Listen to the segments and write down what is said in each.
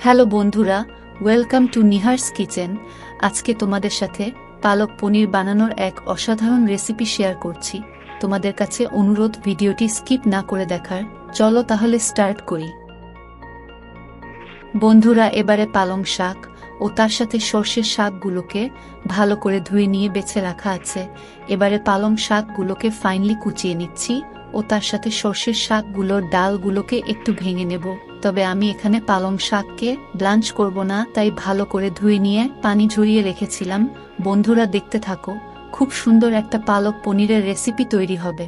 Hello বন্ধুরা, welcome to নিহার্স kitchen. আজকে তোমাদের সাথে পালক পনির বানানোর এক অসাধারণ রেসিপি শেয়ার করছি। তোমাদের কাছে অনুরোধ ভিডিওটি স্কিপ না করে দেখার। চলো তাহলে স্টার্ট করি। বন্ধুরা, এবারে পালং শাক ও তার সাথে সর্ষের শাকগুলোকে ভালো করে ধুয়ে নিয়ে বেছে রাখা আছে। এবারে পালং শাকগুলোকে ফাইনলি কুচিয়ে নিচ্ছি ও তার সাথে সর্ষের শাকগুলোর ডালগুলোকে একটু ভেঙে নেব। তবে আমি এখানে পালং শাককে ব্লাঞ্চ করব না, তাই ভালো করে ধুয়ে নিয়ে পানি ঝরিয়ে রেখেছিলাম। বন্ধুরা দেখতে থাকো, খুব সুন্দর একটা পালক পনিরের রেসিপি তৈরি হবে।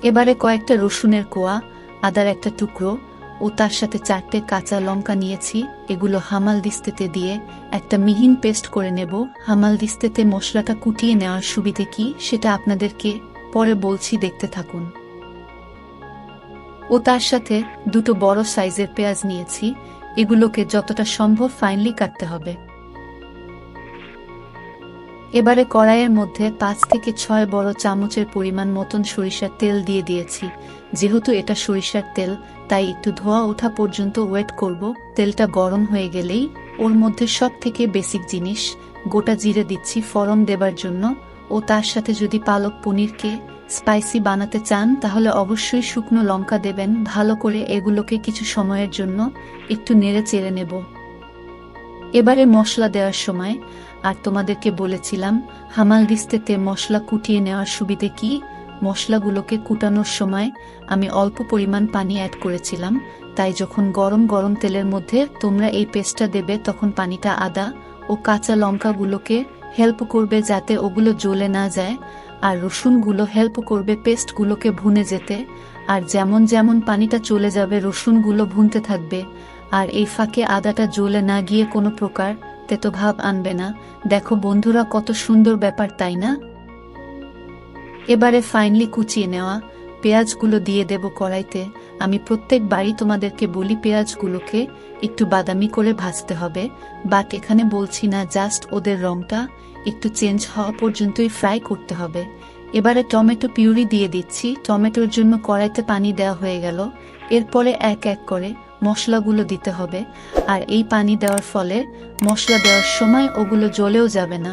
এবারে কয়েকটা রসুনের কোয়া, আদার একটা টুকরো ও তার সাথে 4টে কাঁচা লঙ্কা নিয়েছি। এগুলো হামালদিস্তাতে দিয়ে একটা মিহিন পেস্ট করে নেব। হামালদিস্তাতে মশলাটা কুটিয়ে নেওয়ার সুবিধে কি সেটা আপনাদেরকে পরে বলছি, দেখতে থাকুন। ও তার সাথে 2টো বড় সাইজের পেঁয়াজ নিয়েছি। এগুলোকে যতটা সম্ভব ফাইনলি কাটতে হবে। এবারে কড়াইয়ের মধ্যে 5 থেকে 6 বড় চামচের পরিমাণ মতন সরিষার তেল দিয়ে দিয়েছি। যেহেতু এটা সরিষার তেল, তাই একটু ধোয়া ওঠা পর্যন্ত ওয়েট করব। তেলটা গরম হয়ে গেলেই ওর মধ্যে সব থেকে বেসিক জিনিস গোটা জিরে দিচ্ছি ফোড়ন দেবার জন্য। ও তার সাথে যদি পালক পনিরকে স্পাইসি বানাতে চান তাহলে অবশ্যই শুকনো লঙ্কা দেবেন। ভালো করে এগুলোকে কিছু সময়ের জন্য একটু নেড়ে চেড়ে নেব। এবারে মশলা দেওয়ার সময় আর তোমাদেরকে বলেছিলাম হামালদিস্তাতে মশলা কুটিয়ে নেওয়ার সুবিধে কি। মশলাগুলোকে কুটানোর সময় আমি অল্প পরিমাণ পানি অ্যাড করেছিলাম, তাই যখন গরম গরম তেলের মধ্যে তোমরা এই পেস্টটা দেবে তখন পানিটা আদা ও কাঁচা লঙ্কাগুলোকে হেল্প করবে যাতে ওগুলো জ্বলে না যায়, আর রসুনগুলো হেল্প করবে পেস্টগুলোকে ভুনে যেতে। আর যেমন যেমন পানিটা চলে যাবে রসুনগুলো ভুনতে থাকবে, আর এই ফাঁকে আদাটা জ্বলে না গিয়ে কোনো প্রকার তেতো ভাব আনবে না। দেখো বন্ধুরা, কত সুন্দর ব্যাপার, তাই না? এবারে ফাইনলি কুচিয়ে নেওয়া পেঁয়াজগুলো দিয়ে দেব কড়াইতে। আমি প্রত্যেকবারই তোমাদেরকে বলি পেঁয়াজগুলোকে একটু বাদামি করে ভাজতে হবে, বাট এখানে বলছি না, জাস্ট ওদের রংটা একটু চেঞ্জ হওয়া পর্যন্তই ফ্রাই করতে হবে। এবারে টমেটো পিউরি দিয়ে দিচ্ছি। টমেটোর জন্য কড়াইতে পানি দেওয়া হয়ে গেল। এরপরে এক এক করে মশলাগুলো দিতে হবে, আর এই পানি দেওয়ার ফলে মশলা দেওয়ার সময় ওগুলো জ্বলেও যাবে না।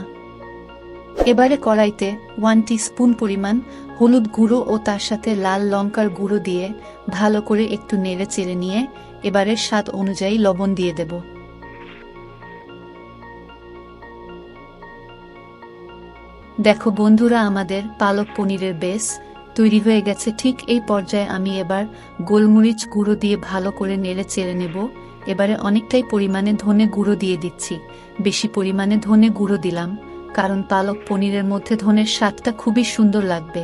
এবারে কড়াইতে 1 টিস্পুন পরিমাণ হলুদ গুঁড়ো ও তার সাথে লাল লঙ্কার গুঁড়ো দিয়ে ভালো করে একটু নেড়ে চেড়ে নিয়ে এবারে স্বাদ অনুযায়ী লবণ দিয়ে দেব। দেখো বন্ধুরা, আমাদের পালক পনিরের বেস তৈরি হয়ে গেছে। ঠিক এই পর্যায়ে আমি এবার গোলমরিচ গুঁড়ো দিয়ে ভালো করে নেড়ে চেড়ে নেব। এবারে অনেকটাই পরিমাণে ধনে গুঁড়ো দিয়ে দিচ্ছি। বেশি পরিমাণে ধনে গুঁড়ো দিলাম কারণ পালক পনিরের মধ্যে ধনের স্বাদটা খুবই সুন্দর লাগবে।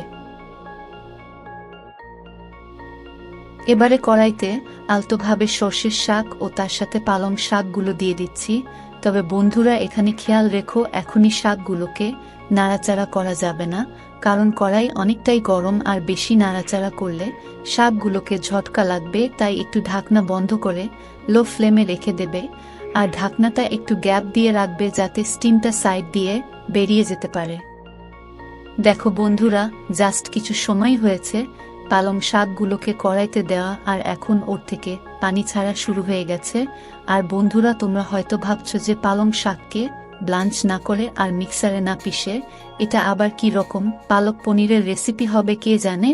এবারে কড়াইতে আলতোভাবে সর্ষের শাক ও তার সাথে পালং শাকগুলো দিয়ে দিচ্ছি। তবে বন্ধুরা, এখানে খেয়াল রেখো, এখনই শাকগুলোকে নাড়াচাড়া করা যাবে না, কারণ কড়াই অনেকটাই গরম, আর বেশি নাড়াচাড়া করলে শাকগুলোকে ঝটকা লাগবে। তাই একটু ঢাকনা বন্ধ করে লো ফ্লেমে রেখে দেবে, আর ঢাকনাটা একটু গ্যাপ দিয়ে রাখবে যাতে স্টিমটা সাইড দিয়ে বেরিয়ে যেতে পারে। দেখো বন্ধুরা, জাস্ট কিছু সময় হয়েছে পালং শাকগুলোকে কড়াইতে দেওয়া, আর এখন ওর থেকে পানি ছাড়া শুরু হয়ে গেছে। আর বন্ধুরা, তোমরা হয়তো ভাবছো যে পালং শাককে ব্লাঞ্চ না করে আর মিক্সারে না পিষে এটা আবার কি রকম পালক পনিরের রেসিপি হবে কে জানে,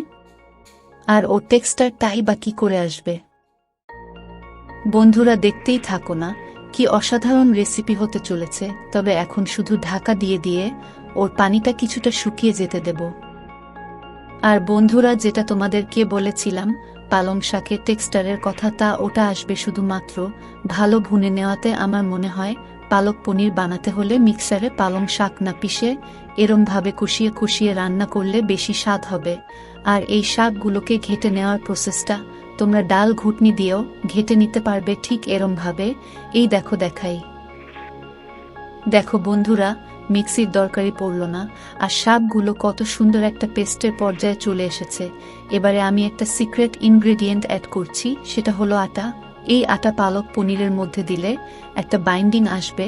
আর ওর টেক্সচারটাই বা কি করে আসবে। বন্ধুরা, দেখতেই থাকো না, কি অসাধারণ রেসিপি হতে চলেছে। তবে এখন শুধু ঢাকা দিয়ে দিয়ে ওর পানিটা কিছুটা শুকিয়ে যেতে দেব। আর বন্ধুরা, যেটা তোমাদেরকে বলেছিলাম পালং শাকের টেক্সচারের কথা, তা ওটা আসবে শুধুমাত্র ভালো ভুনে নেওয়াতে। আমার মনে হয় পালক পনির বানাতে হলে মিক্সারে পালং শাক না পিষে এরমভাবে কষিয়ে কষিয়ে রান্না করলে বেশি স্বাদ হবে। আর এই শাকগুলোকে ঘেটে নেওয়ার প্রসেসটা তোমরা ডাল ঘুটনি দিয়েও ঘেটে নিতে পারবে, ঠিক এরমভাবে। এই দেখো, দেখাই। দেখো বন্ধুরা, মিক্সির দরকারই পড়ল না, আর শাকগুলো কত সুন্দর একটা পেস্টের পর্যায়ে চলে এসেছে। এবারে আমি একটা সিক্রেট ইনগ্রেডিয়েন্ট অ্যাড করছি, সেটা হলো আটা। এই আটা পালক পনিরের মধ্যে দিলে একটা বাইন্ডিং আসবে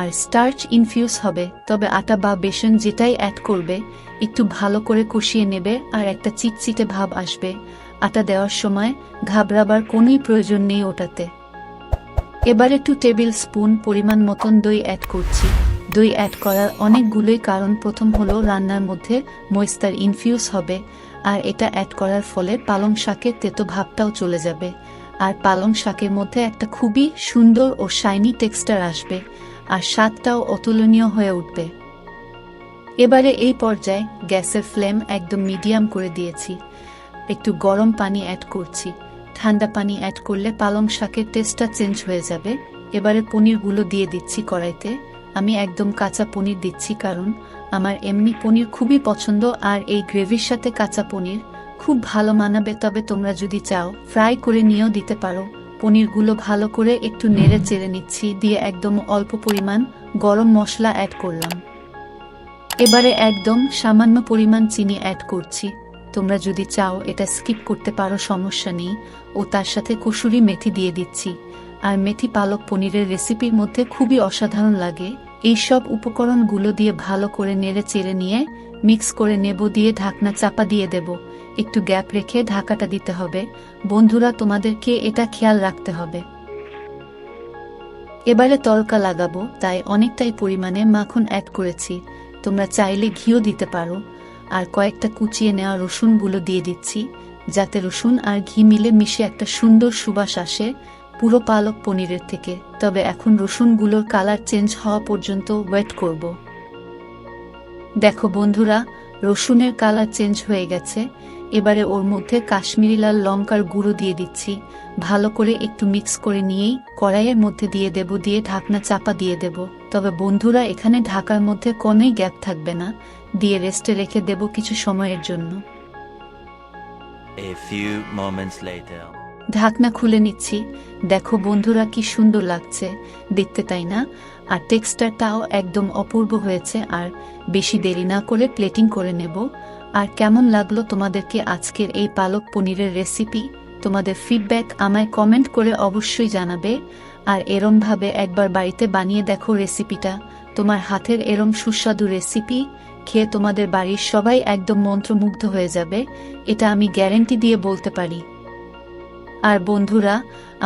আর স্টার্চ ইনফিউজ হবে। তবে আটা বা বেসন যেটাই অ্যাড করবে একটু ভালো করে কষিয়ে নেবে আর একটা চিটচিটে ভাব আসবে। আটা দেওয়ার সময় ঘাবড়াবার কোনোই প্রয়োজন নেই ওটাতে। এবারে 2 টেবিল স্পুন পরিমাণ মতন দই অ্যাড করছি। দই অ্যাড করার অনেকগুলোই কারণ। প্রথম হলো রান্নার মধ্যে ময়েশ্চার ইনফিউজ হবে, আর এটা অ্যাড করার ফলে পালং শাকের তেতো ভাবটাও চলে যাবে, আর পালং শাকের মধ্যে একটা খুবই সুন্দর ও শাইনি টেক্সচার আসবে, আর স্বাদটাও অতুলনীয় হয়ে উঠবে। এবারে এই পর্যায়ে গ্যাসের ফ্লেম একদম মিডিয়াম করে দিয়েছি। একটু গরম পানি অ্যাড করছি। ঠান্ডা পানি অ্যাড করলে পালং শাকের টেস্টটা চেঞ্জ হয়ে যাবে। এবারে পনিরগুলো দিয়ে দিচ্ছি কড়াইতে। আমি একদম কাঁচা পনির দিচ্ছি, কারণ আমার এমনি পনির খুবই পছন্দ, আর এই গ্রেভির সাথে কাঁচা পনির খুব ভালো মানাবে। তবে তোমরা যদি চাও ফ্রাই করে নিয়েও দিতে পারো। পনিরগুলো ভালো করে একটু নেড়ে চেড়ে নিচ্ছি, দিয়ে একদম অল্প পরিমাণ গরম মশলা অ্যাড করলাম। এবারে একদম সামান্য পরিমাণ চিনি অ্যাড করছি। তোমরা যদি চাও এটা স্কিপ করতে পারো, সমস্যা নেই। ও তার সাথে কসুরি মেথি দিয়ে দিচ্ছি। আর মেথি পালক পনিরের রেসিপির মধ্যে খুবই অসাধারণ লাগে। এই সব উপকরণগুলো দিয়ে ভালো করে নেড়ে চেড়ে নিয়ে মিক্স করে নেব, দিয়ে ঢাকনা চাপা দিয়ে দেব। একটু গ্যাপ রেখে ঢাকাটা দিতে হবে। বন্ধুরা, তোমাদেরকে এটা খেয়াল রাখতে হবে। এবারে তড়কা লাগাবো, তাই অনেকটাই পরিমাণে মাখন অ্যাড করেছি। তোমরা চাইলে ঘিও দিতে পারো। আর কয়েকটা কুচিয়ে নেওয়া রসুনগুলো দিয়ে দিচ্ছি, যাতে রসুন আর ঘি মিলে মিশে একটা সুন্দর সুবাস আসে পুরো পালক পনিরের থেকে। তবে এখন রসুনগুলোর কালার চেঞ্জ হওয়া পর্যন্ত ওয়েট করব। দেখো বন্ধুরা, রসুনের কালার চেঞ্জ হয়ে গেছে। এবারে ওর মধ্যে কাশ্মীরি লাল লঙ্কার গুঁড়ো দিয়ে দিচ্ছি। ভালো করে একটু মিক্স করে নিয়েই কড়াইয়ের মধ্যে দিয়ে দেব, দিয়ে ঢাকনা চাপা দিয়ে দেব। তবে বন্ধুরা, এখানে ঢাকার মধ্যে কোনোই গ্যাপ থাকবে না, দিয়ে রেস্টে রেখে দেব কিছু সময়ের জন্য। A few moments later. ঢাকনা খুলে নিচ্ছি। দেখো বন্ধুরা, কি সুন্দর লাগছে দেখতে, তাই না? আর টেক্সচারটাও একদম অপূর্ব হয়েছে। আর বেশি দেরি না করে প্লেটিং করে নেব। আর কেমন লাগলো তোমাদেরকে আজকের এই পালক পনিরের রেসিপি? তোমাদের ফিডব্যাক আমায় কমেন্ট করে অবশ্যই জানাবে। আর এরমভাবে একবার বাড়িতে বানিয়ে দেখো রেসিপিটা। তোমার হাতের এরম সুস্বাদু রেসিপি খেয়ে তোমাদের বাড়ির সবাই একদম মন্ত্রমুগ্ধ হয়ে যাবে, এটা আমি গ্যারান্টি দিয়ে বলতে পারি। আর বন্ধুরা,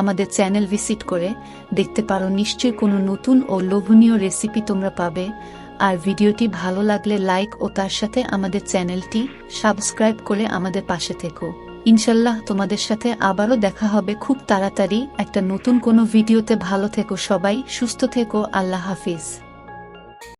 আমাদের চ্যানেল ভিজিট করে দেখতে পারো, নিশ্চয়ই কোনো নতুন ও লোভনীয় রেসিপি তোমরা পাবে। আর ভিডিওটি ভালো লাগলে লাইক ও তার সাথে আমাদের চ্যানেলটি সাবস্ক্রাইব করে আমাদের পাশে থেকো। ইনশাল্লাহ তোমাদের সাথে আবারও দেখা হবে খুব তাড়াতাড়ি একটা নতুন কোনো ভিডিওতে। ভালো থেকো সবাই, সুস্থ থেকো। আল্লাহ হাফিজ।